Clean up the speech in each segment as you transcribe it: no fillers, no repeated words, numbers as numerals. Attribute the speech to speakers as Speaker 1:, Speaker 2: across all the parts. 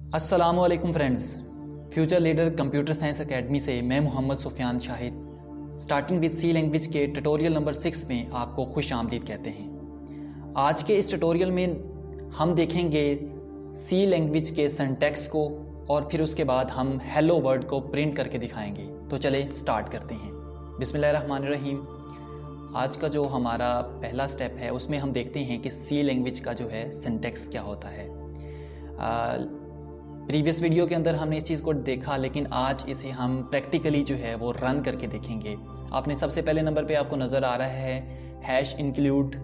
Speaker 1: अस्सलामुअलैकुम friends, future leader computer science academy से मैं Mohammad Sufiyan Shahid starting with C language के ट्यूटोरियल नंबर 6 में आपको खुश आमदीद कहते हैं। आज के इस ट्यूटोरियल में हम देखेंगे सी लैंग्वेज के सिंटैक्स को और फिर उसके बाद हम हेलो वर्ड को प्रिंट करके दिखाएंगे। तो चले स्टार्ट करते हैं। बिस्मिल्लाहिर्रहमानिर्रहीम। आज का जो हमारा पहला स्टेप है उसमें हम देखते हैं कि सी लैंग्वेज का जो है सिंटैक्स क्या होता है। प्रीवियस वीडियो के अंदर हमने इस चीज़ को देखा, लेकिन आज इसे हम प्रैक्टिकली जो है वो रन करके देखेंगे। आपने सबसे पहले नंबर पे आपको नज़र आ रहा है #include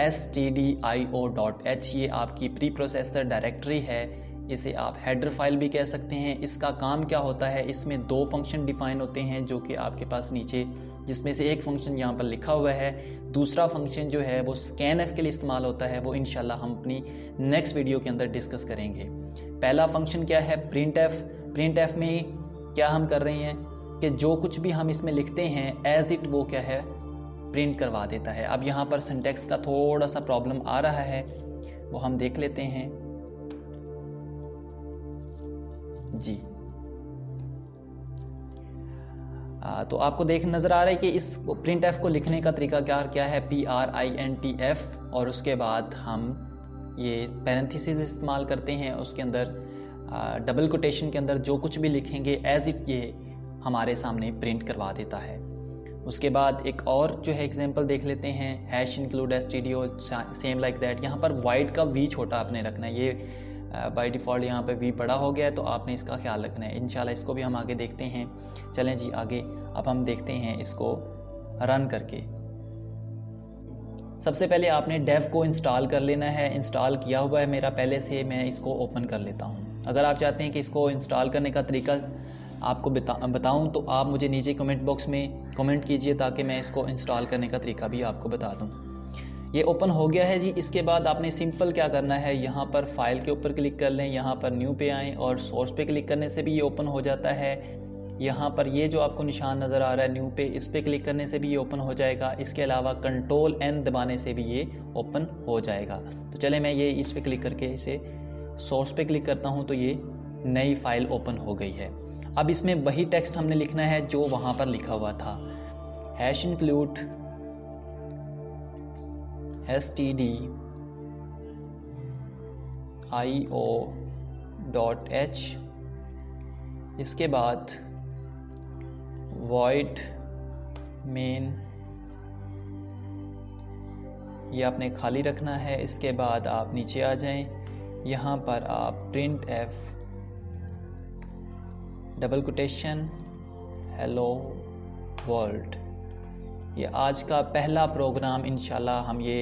Speaker 1: stdio.h। ये आपकी प्री प्रोसेसर डायरेक्टरी है। इसे आप हेडर फाइल भी कह सकते हैं। इसका काम क्या होता है, इसमें 2 फंक्शन डिफाइन होते हैं जो कि आपके पास नीचे, जिसमें से एक फंक्शन यहाँ पर लिखा हुआ है, दूसरा फंक्शन जो है वो scanf के लिए इस्तेमाल होता है। वो इंशाल्लाह हम अपनी नेक्स्ट वीडियो के अंदर डिस्कस करेंगे। पहला फंक्शन क्या है, printf में क्या हम कर रहे हैं कि जो कुछ भी हम इसमें लिखते हैं एज इट वो क्या है प्रिंट करवा देता है। अब यहाँ पर सिंटैक्स का थोड़ा सा प्रॉब्लम आ रहा है, वो हम देख लेते हैं जी। तो आपको देख नज़र आ रहा है कि इस printf को लिखने का तरीका क्या है, printf, और उसके बाद हम ये पैरेंथेसिस इस्तेमाल करते हैं। उसके अंदर डबल कोटेशन के अंदर जो कुछ भी लिखेंगे एज इट ये हमारे सामने प्रिंट करवा देता है। उसके बाद एक और जो है एग्जांपल देख लेते हैं, #include stdio same like that. यहाँ पर वाइड का v छोटा आपने रखना है। ये बाय डिफ़ॉल्ट यहाँ पे v बड़ा हो गया है, तो आपने इसका ख्याल रखना है। इंशाल्लाह इसको भी हम आगे देखते हैं। चलें जी आगे। अब हम देखते हैं इसको रन करके। सबसे पहले आपने डेव को इंस्टॉल कर लेना है। इंस्टॉल किया हुआ है मेरा पहले से, मैं इसको ओपन कर लेता हूँ। अगर आप चाहते हैं कि इसको इंस्टॉल करने का तरीका आपको बताऊँ तो आप मुझे नीचे कमेंट बॉक्स में कमेंट कीजिए, ताकि मैं इसको इंस्टॉल करने का तरीका भी आपको बता दूँ। ये ओपन हो गया है जी। इसके बाद आपने सिंपल क्या करना है, यहाँ पर फाइल के ऊपर क्लिक कर लें, यहाँ पर न्यू पे आएँ और सोर्स पे क्लिक करने से भी ये ओपन हो जाता है। यहाँ पर ये जो आपको निशान नज़र आ रहा है न्यू पे, इस पे क्लिक करने से भी ये ओपन हो जाएगा। इसके अलावा Ctrl+N दबाने से भी ये ओपन हो जाएगा। तो चले मैं ये इस पे क्लिक करके इसे सोर्स पे क्लिक करता हूँ, तो ये नई फाइल ओपन हो गई है। अब इसमें वही टेक्स्ट हमने लिखना है जो वहाँ पर लिखा हुआ था, #include stdio.h। इसके बाद void main, ये आपने खाली रखना है। इसके बाद आप नीचे आ जाएं, यहाँ पर आप printf double quotation hello world. ये आज का पहला प्रोग्राम इंशाल्लाह हम ये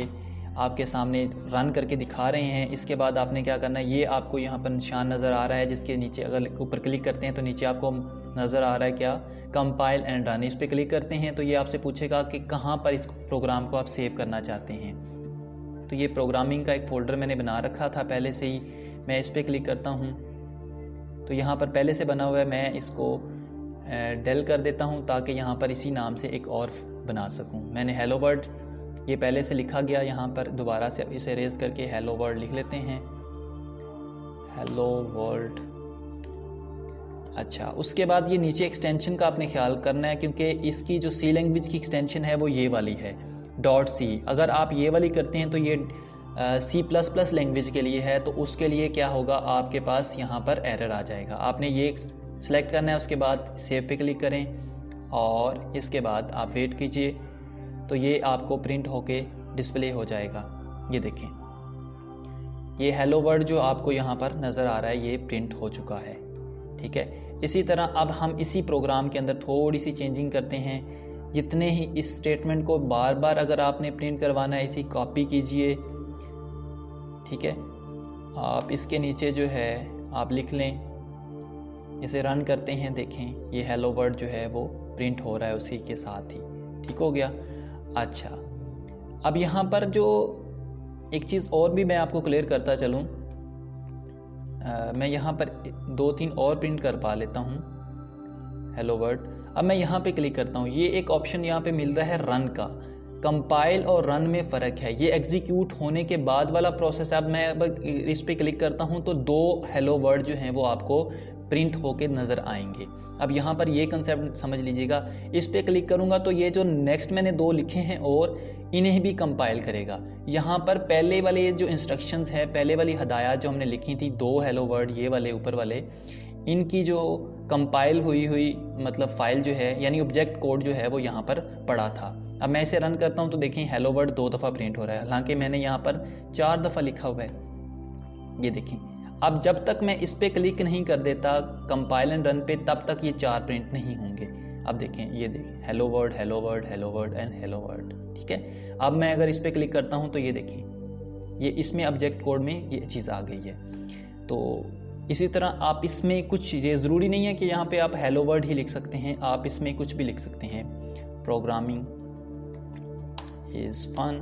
Speaker 1: आपके सामने रन करके दिखा रहे हैं। इसके बाद आपने क्या करना है, ये आपको यहाँ पर निशान नज़र आ रहा है, जिसके नीचे अगर ऊपर क्लिक करते हैं तो नीचे आपको नज़र आ रहा है क्या, कंपाइल एंड रन। इस पर क्लिक करते हैं तो ये आपसे पूछेगा कि कहाँ पर इस प्रोग्राम को आप सेव करना चाहते हैं। तो ये प्रोग्रामिंग का एक फ़ोल्डर मैंने बना रखा था पहले से ही। मैं इस पर क्लिक करता हूँ तो यहाँ पर पहले से बना हुआ है, मैं इसको डेल कर देता हूँ ताकि यहाँ पर इसी नाम से एक और बना सकूँ। मैंने हेलो वर्ड ये पहले से लिखा गया, यहाँ पर दोबारा से इसे रेज करके हेलो वर्ल्ड लिख लेते हैं, हेलो वर्ल्ड। अच्छा, उसके बाद ये नीचे एक्सटेंशन का आपने ख्याल करना है, क्योंकि इसकी जो सी लैंग्वेज की एक्सटेंशन है वो ये वाली है .c। अगर आप ये वाली करते हैं तो ये C++ लैंग्वेज के लिए है, तो उसके लिए क्या होगा, आपके पास यहाँ पर एरर आ जाएगा। आपने ये सिलेक्ट करना है, उसके बाद सेव पे क्लिक करें और इसके बाद आप वेट कीजिए, तो ये आपको प्रिंट होके डिस्प्ले हो जाएगा। ये देखें, ये हेलो वर्ड जो आपको यहाँ पर नज़र आ रहा है ये प्रिंट हो चुका है। ठीक है, इसी तरह अब हम इसी प्रोग्राम के अंदर थोड़ी सी चेंजिंग करते हैं। जितने ही इस स्टेटमेंट को बार बार अगर आपने प्रिंट करवाना है, इसी कॉपी कीजिए। ठीक है, आप इसके नीचे जो है आप लिख लें, इसे रन करते हैं। देखें ये हेलो वर्ड जो है वो प्रिंट हो रहा है उसी के साथ ही। ठीक हो गया। अच्छा, अब यहाँ पर जो एक चीज़ और भी मैं आपको क्लियर करता चलूँ, मैं यहाँ पर 2-3 और प्रिंट कर पा लेता हूँ हेलो वर्ड। अब मैं यहाँ पे क्लिक करता हूँ, ये एक ऑप्शन यहाँ पे मिल रहा है रन का। कंपाइल और रन में फ़र्क है। ये एग्जीक्यूट होने के बाद वाला प्रोसेस है। अब मैं इस पर क्लिक करता हूँ तो 2 हेलो वर्ड जो हैं वो आपको प्रिंट होके नज़र आएंगे। अब यहाँ पर ये कंसेप्ट समझ लीजिएगा, इस पर क्लिक करूँगा तो ये जो नेक्स्ट मैंने 2 लिखे हैं और इन्हें भी कंपाइल करेगा। यहाँ पर पहले वाले जो इंस्ट्रक्शंस है, पहले वाली हदायत जो हमने लिखी थी 2 हेलो वर्ड ये वाले ऊपर वाले, इनकी जो कंपाइल हुई मतलब फाइल जो है यानी ऑब्जेक्ट कोड जो है वो यहाँ पर पड़ा था। अब मैं इसे रन करता हूँ तो देखें हेलो वर्ड 2 दफ़ा प्रिंट हो रहा है, हालांकि मैंने यहाँ पर 4 दफ़ा लिखा हुआ है। ये देखें, अब जब तक मैं इस पर क्लिक नहीं कर देता कंपाइल एंड रन पे, तब तक ये 4 प्रिंट नहीं होंगे। अब देखें, ये देखें hello word hello word hello word and hello word, ठीक है। अब मैं अगर इस पर क्लिक करता हूँ तो ये देखें, ये इसमें ऑब्जेक्ट कोड में ये चीज़ आ गई है। तो इसी तरह आप इसमें कुछ, ये ज़रूरी नहीं है कि यहाँ पे आप हेलो वर्ड ही लिख सकते हैं, आप इसमें कुछ भी लिख सकते हैं। प्रोग्रामिंग इज़ फन,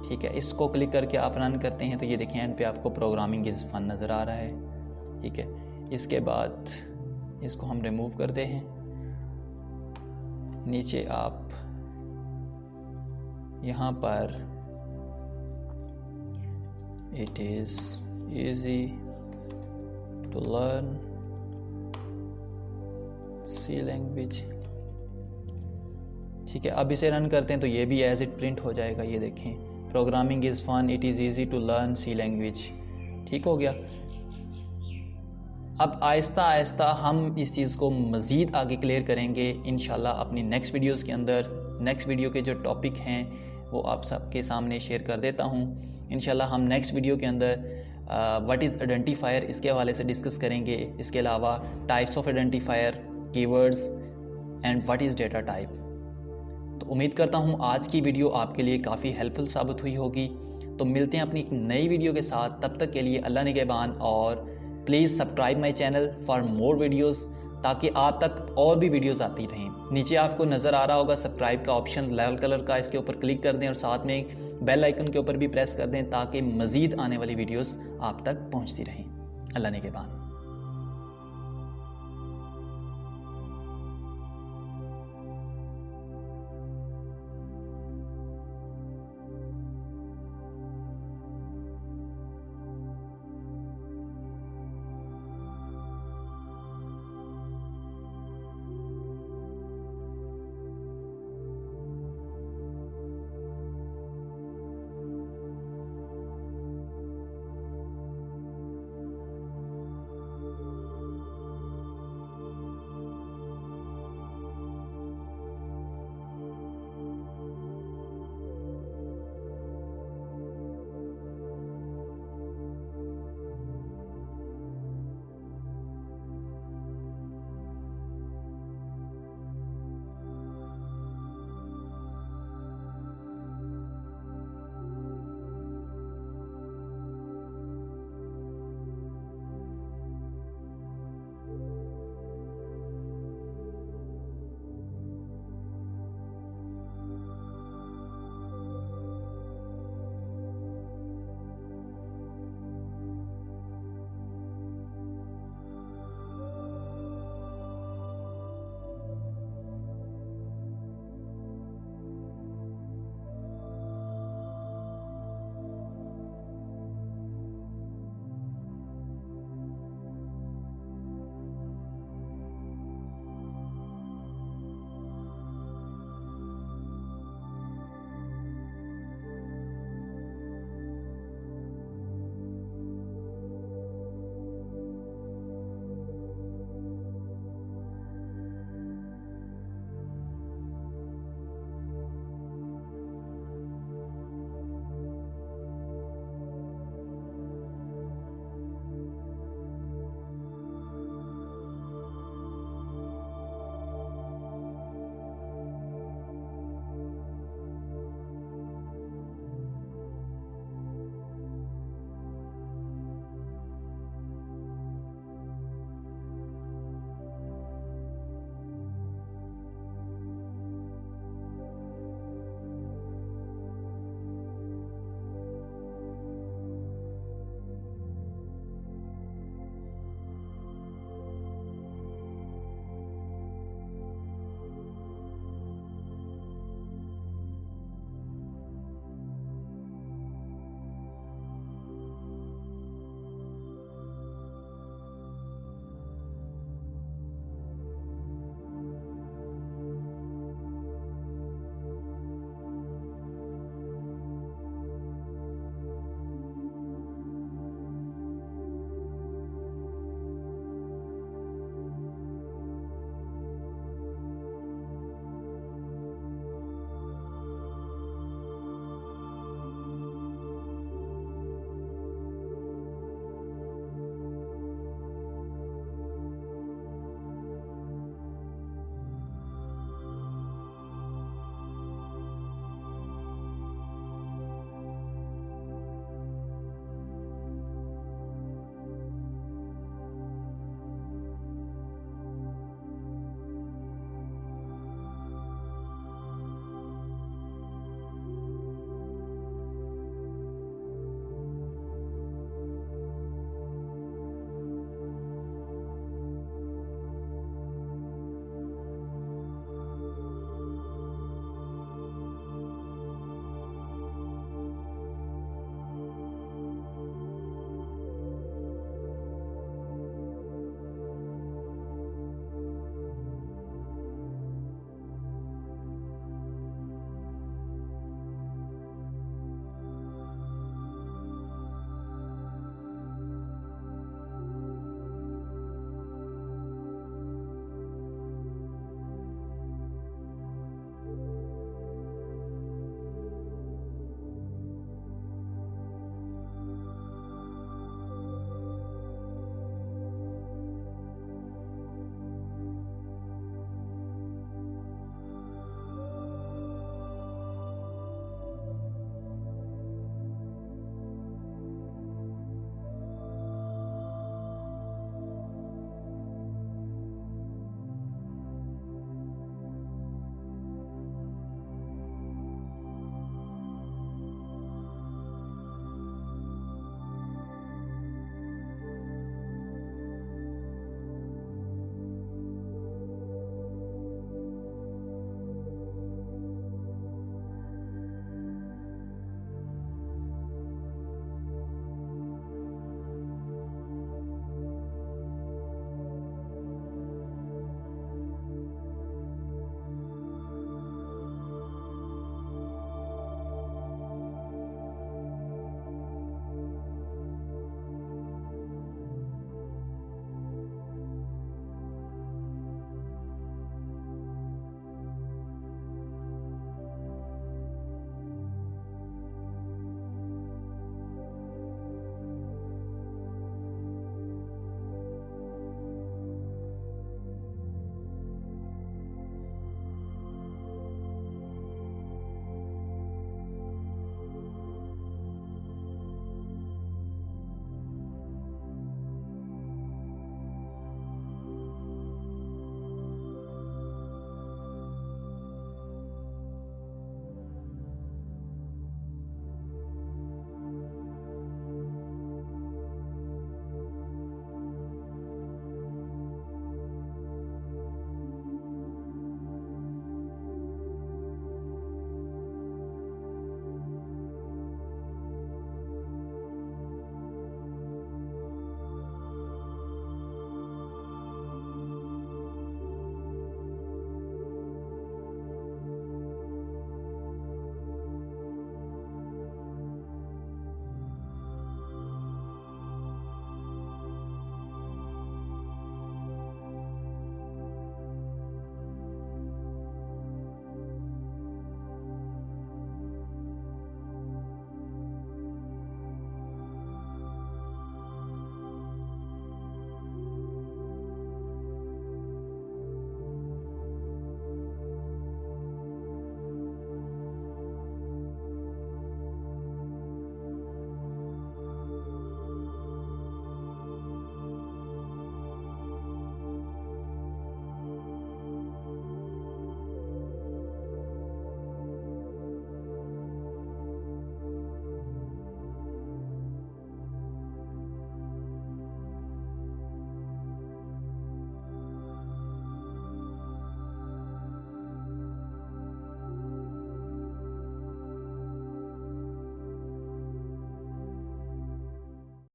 Speaker 1: ठीक है। इसको क्लिक करके आप रन करते हैं तो ये देखें एंड पे आपको प्रोग्रामिंग इज़ फन नज़र आ रहा है, ठीक है। इसके बाद इसको हम रिमूव करते हैं। नीचे आप यहाँ पर it is easy to learn C language, ठीक है। अब इसे रन करते हैं तो ये भी एज इट प्रिंट हो जाएगा। ये देखें, programming is fun, it is easy to learn C language, ठीक हो गया। अब आहिस्ता आहिस्ता हम इस चीज़ को मज़ीद आगे क्लियर करेंगे इंशाल्लाह अपनी नेक्स्ट वीडियोस के अंदर। नेक्स्ट वीडियो के जो टॉपिक हैं वो आप सबके सामने शेयर कर देता हूँ इंशाल्लाह। हम नेक्स्ट वीडियो के अंदर व्हाट इज़ आइडेंटिफायर इसके हवाले से डिस्कस करेंगे। इसके अलावा types of identifier, keywords and what is data type. तो उम्मीद करता हूँ आज की वीडियो आपके लिए काफ़ी हेल्पफुल साबित हुई होगी। तो मिलते हैं अपनी एक नई वीडियो के साथ, तब तक के लिए अल्लाह निगहबान। और please subscribe my channel for more videos, ताकि आप तक और भी वीडियोज़ आती रहें। नीचे आपको नज़र आ रहा होगा सब्सक्राइब का ऑप्शन लाल कलर का, इसके ऊपर क्लिक कर दें और साथ में बेल आइकन के ऊपर भी प्रेस कर दें ताकि मज़ीद आने वाली वीडियोज़ आप तक पहुँचती रहें। अल्लाह निगहबान।